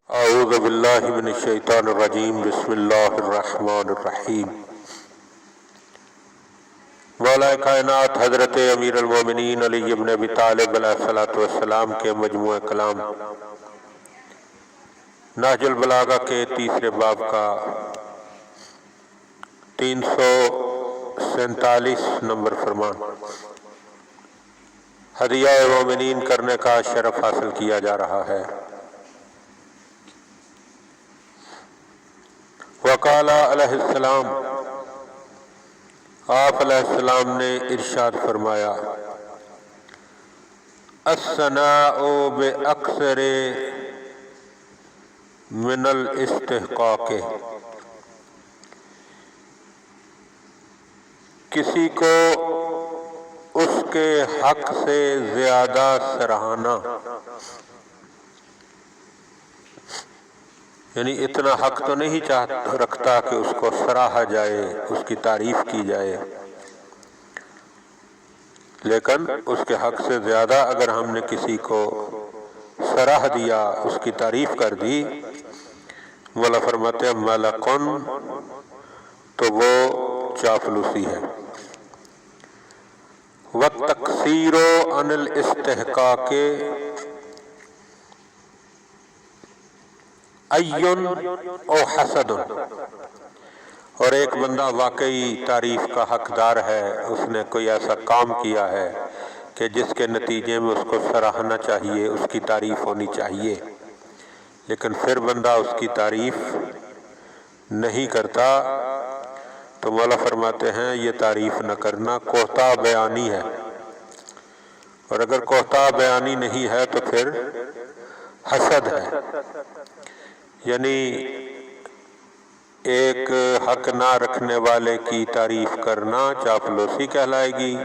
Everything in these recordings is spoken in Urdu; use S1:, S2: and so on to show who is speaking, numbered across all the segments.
S1: اعوذ باللہ من الشیطان الرجیم بسم اللہ الرحمن الرحیم۔ مولا کائنات حضرت امیر المومنین علی بن ابی طالب علیہ السلام کے مجموعہ کلام نہج البلاغہ کے تیسرے باب کا 347 نمبر فرمان ہدیہ مومنین کرنے کا شرف حاصل کیا جا رہا ہے۔ وقال علیہ السلام، آپ علیہ السلام نے ارشاد فرمایا، الثناء باکثر من الاستحقاق، کسی کو اس کے حق سے زیادہ سراہنا، یعنی اتنا حق تو نہیں رکھتا کہ اس کو سراہا جائے، اس کی تعریف کی جائے، لیکن اس کے حق سے زیادہ اگر ہم نے کسی کو سراہ دیا، اس کی تعریف کر دی، مولا فرماتے ہیں ملکن، تو وہ چاپلوسی ہے۔ وَالتَّقْصِيرُ عَنِ الْإِسْتِحْقَاقِ ایٌ او حسد، اور ایک بندہ واقعی تعریف کا حقدار ہے، اس نے کوئی ایسا کام کیا ہے کہ جس کے نتیجے میں اس کو سراہنا چاہیے، اس کی تعریف ہونی چاہیے، لیکن پھر بندہ اس کی تعریف نہیں کرتا، تو مولا فرماتے ہیں یہ تعریف نہ کرنا کوتاہ بیانی ہے، اور اگر کوتاہ بیانی نہیں ہے تو پھر حسد ہے، یعنی ایک حق نہ رکھنے والے کی تعریف کرنا چاپلوسی کہلائے گی،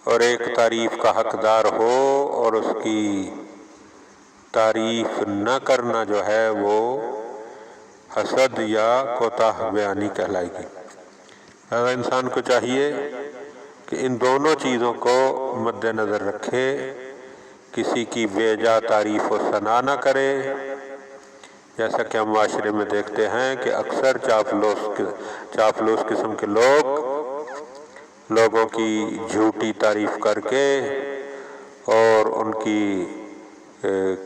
S1: اور ایک تعریف کا حقدار ہو اور اس کی تعریف نہ کرنا جو ہے وہ حسد یا کوتاہ بیانی کہلائے گی۔ انسان کو چاہیے کہ ان دونوں چیزوں کو مد نظر رکھے، کسی کی بے جا تعریف و ثنا نہ کرے، جیسا کہ ہم معاشرے میں دیکھتے ہیں کہ اکثر چاپلوس قسم کے لوگوں کی جھوٹی تعریف کر کے اور ان کی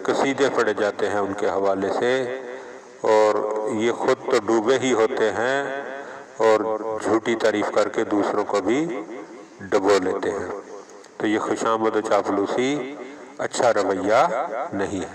S1: قصیدے پڑھے جاتے ہیں ان کے حوالے سے، اور یہ خود تو ڈوبے ہی ہوتے ہیں اور جھوٹی تعریف کر کے دوسروں کو بھی ڈبو لیتے ہیں، تو یہ خوشامد و چاپلوسی اچھا رویہ نہیں ہے۔